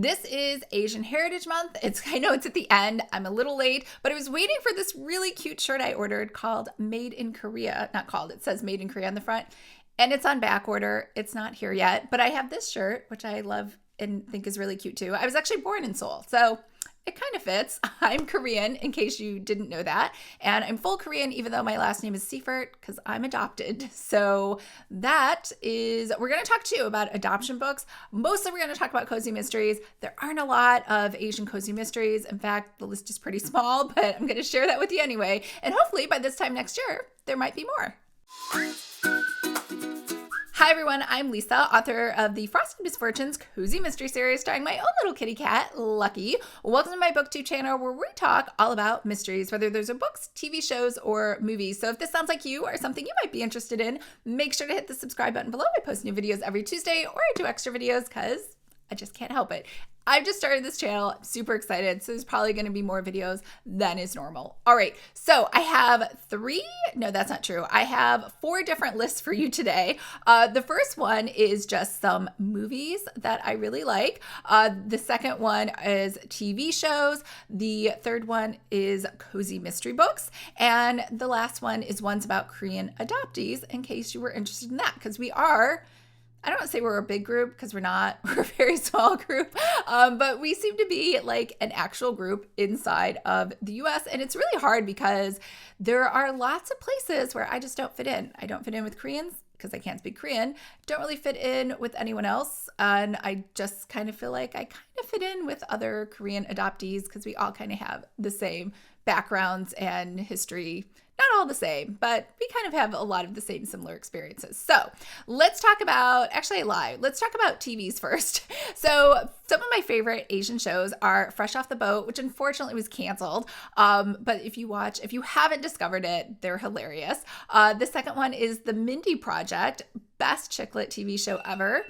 This is Asian Heritage Month. I know it's at the end. I'm a little late, but I was waiting for this really cute shirt I ordered called Made in Korea. Not called, it says Made in Korea on the front. And it's on back order. It's not here yet, but I have this shirt, which I love and think is really cute too. I was actually born in Seoul, so it kind of fits. I'm Korean, in case you didn't know that. And I'm full Korean, even though my last name is Seifert, because I'm adopted. So that is, we're going to talk too about adoption books. Mostly we're going to talk about cozy mysteries. There aren't a lot of Asian cozy mysteries. In fact, the list is pretty small, but I'm going to share that with you anyway. And hopefully by this time next year, there might be more. Hi everyone, I'm Lisa, author of the Frosted Misfortunes Cozy Mystery Series starring my own little kitty cat, Lucky. Welcome to my booktube channel where we talk all about mysteries, whether those are books, TV shows, or movies. So if this sounds like you or something you might be interested in, make sure to hit the subscribe button below. I post new videos every Tuesday, or I do extra videos because I just can't help it. I've just started this channel. I'm super excited. So there's probably going to be more videos than is normal. All right. So I have that's not true. I have 4 different lists for you today. The first one is just some movies that I really like. The second one is TV shows. The third one is cozy mystery books. And the last one is ones about Korean adoptees, in case you were interested in that, because I don't want to say we're a big group because we're not. We're a very small group, but we seem to be like an actual group inside of the US. And it's really hard because there are lots of places where I just don't fit in. I don't fit in with Koreans because I can't speak Korean. Don't really fit in with anyone else. And I just kind of feel like I kind of fit in with other Korean adoptees because we all kind of have the same backgrounds and history. Not all the same, but we kind of have a lot of the same similar experiences. So let's talk about, actually I lied, let's talk about TVs first. So some of my favorite Asian shows are Fresh Off the Boat, which unfortunately was canceled. But if you haven't discovered it, they're hilarious. The second one is The Mindy Project, best chick lit TV show ever.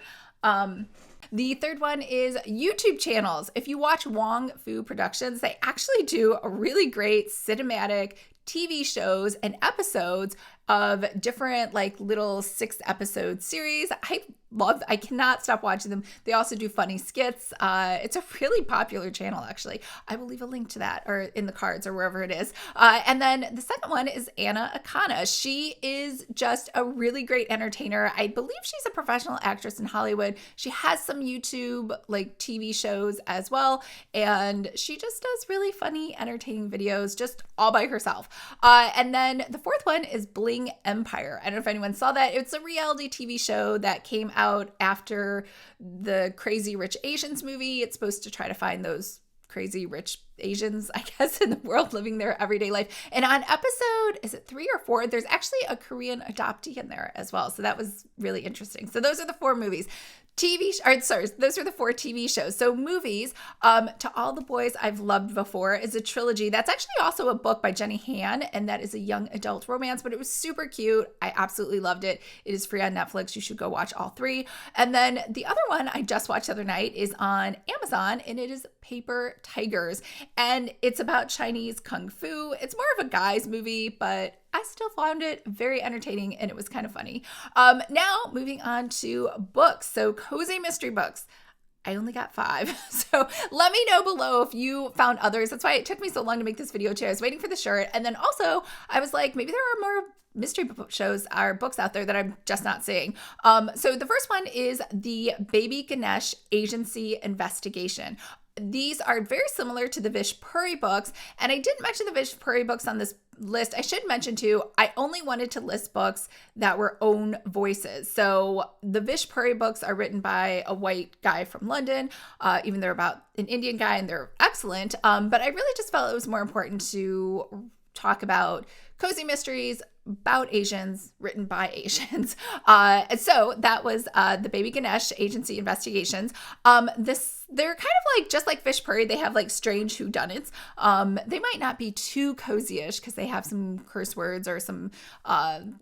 The third one is YouTube channels. If you watch Wong Fu Productions, they actually do a really great cinematic TV shows and episodes of different like little 6-episode series. I cannot stop watching them. They also do funny skits. It's a really popular channel, actually. I will leave a link to that or in the cards or wherever it is. And then the second one is Anna Akana. She is just a really great entertainer. I believe she's a professional actress in Hollywood. She has some YouTube like TV shows as well. And she just does really funny, entertaining videos just all by herself. And then the fourth one is BLING Empire. I don't know if anyone saw that. It's a reality TV show that came out after the Crazy Rich Asians movie. It's supposed to try to find those crazy rich Asians, I guess, in the world living their everyday life. And on episode, is it 3 or 4? There's actually a Korean adoptee in there as well. So that was really interesting. So those are the 4 movies. Those are the 4 TV shows. So movies, To All the Boys I've Loved Before is a trilogy. That's actually also a book by Jenny Han, and that is a young adult romance, but it was super cute. I absolutely loved it. It is free on Netflix. You should go watch all 3. And then the other one I just watched the other night is on Amazon, and it is Paper Tigers. And it's about Chinese Kung Fu. It's more of a guy's movie, but I still found it very entertaining and it was kind of funny. Now moving on to books. So cozy mystery books. I only got 5. So let me know below if you found others. That's why it took me so long to make this video too. I was waiting for the shirt. And then also I was like, maybe there are more mystery shows or books out there that I'm just not seeing. So the first one is the Baby Ganesh Agency Investigation. These are very similar to the Vish Puri books, and I didn't mention the Vish Puri books on this list. I should mention too, I only wanted to list books that were own voices. So the Vish Puri books are written by a white guy from London, even they're about an Indian guy and they're excellent. But I really just felt it was more important to talk about cozy mysteries about Asians written by Asians. And so that was the Baby Ganesh Agency Investigations. They're kind of like, just like Vish Puri, they have like strange whodunits. They might not be too cozy-ish because they have some curse words or some,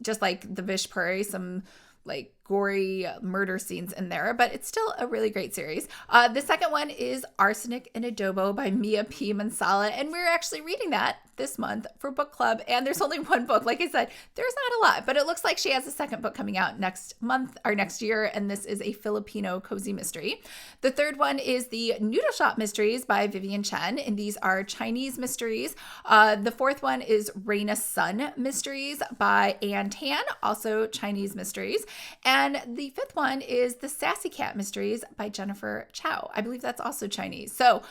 just like the Vish Puri, some like gory murder scenes in there, but it's still a really great series. The second one is Arsenic and Adobo by Mia P. Mansala, and we're actually reading that this month for book club, and there's only one book. Like I said, there's not a lot, but it looks like she has a second book coming out next month or next year, and this is a Filipino cozy mystery. The third one is the Noodle Shop Mysteries by Vivian Chen, and these are Chinese mysteries. The fourth one is RAINA Sun Mysteries by Anne Tan, also Chinese mysteries. And the fifth one is the Sassy Cat Mysteries by Jennifer Chow. I believe that's also Chinese. So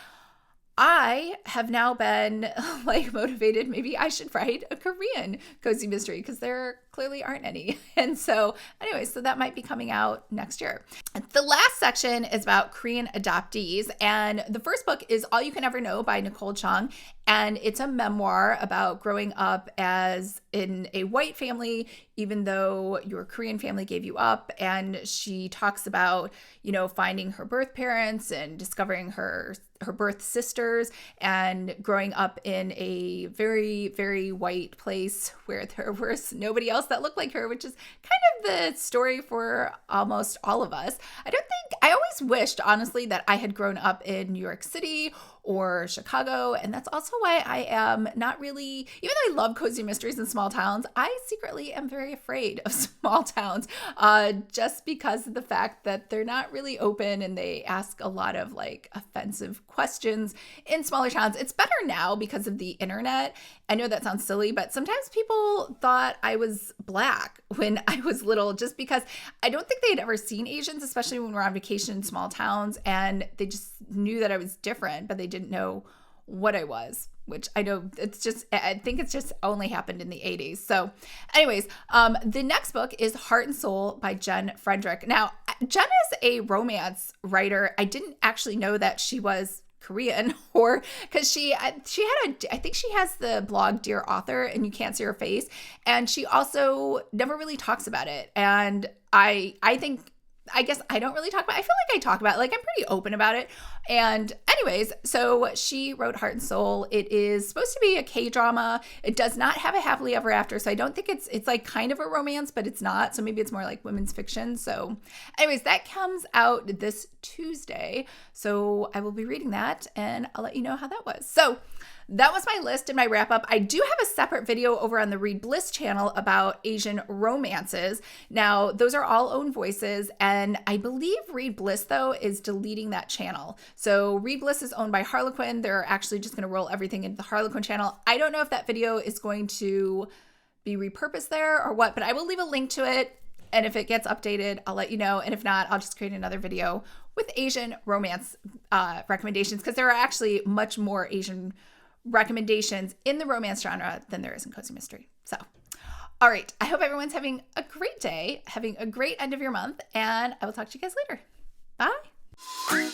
I have now been like motivated. Maybe I should write a Korean cozy mystery because there clearly aren't any. And so anyway, so that might be coming out next year. The last section is about Korean adoptees. And the first book is All You Can Ever Know by Nicole Chung. And it's a memoir about growing up as in a white family, even though your Korean family gave you up. And she talks about, you know, finding her birth parents and discovering her birth sisters and growing up in a very, very white place where there was nobody else that looked like her, which is kind of the story for almost all of us. I always wished, honestly, that I had grown up in New York City or Chicago. And that's also why I am not really, even though I love cozy mysteries in small towns, I secretly am very afraid of small towns just because of the fact that they're not really open and they ask a lot of like offensive questions in smaller towns. It's better now because of the internet. I know that sounds silly, but sometimes people thought I was Black when I was little just because I don't think they had ever seen Asians, especially when we're on vacation in small towns, and they just knew that I was different, but they didn't know what I was, which I know I think it's just only happened in the 80s. So anyways, the next book is Heart and Soul by Jen Frederick. Now, Jen is a romance writer. I didn't actually know that she was Korean, or because I think she has the blog Dear Author and You Can't See Her Face, and she also never really talks about it. And I guess I don't really talk about it. I feel like I talk about it. Like I'm pretty open about it. And anyways, so she wrote Heart and Soul. It is supposed to be a K-drama. It does not have a happily ever after. So I don't think it's like kind of a romance, but it's not. So maybe it's more like women's fiction. So anyways, that comes out this Tuesday. So I will be reading that and I'll let you know how that was. So that was my list and my wrap up. I do have a separate video over on the Read Bliss channel about Asian romances. Now, those are all own voices, and I believe Read Bliss, though, is deleting that channel. So Read Bliss is owned by Harlequin. They're actually just going to roll everything into the Harlequin channel. I don't know if that video is going to be repurposed there or what, but I will leave a link to it. And if it gets updated, I'll let you know. And if not, I'll just create another video with Asian romance recommendations, because there are actually much more Asian recommendations in the romance genre than there is in cozy mystery. So, all right. I hope everyone's having a great day, having a great end of your month, and I will talk to you guys later. Bye.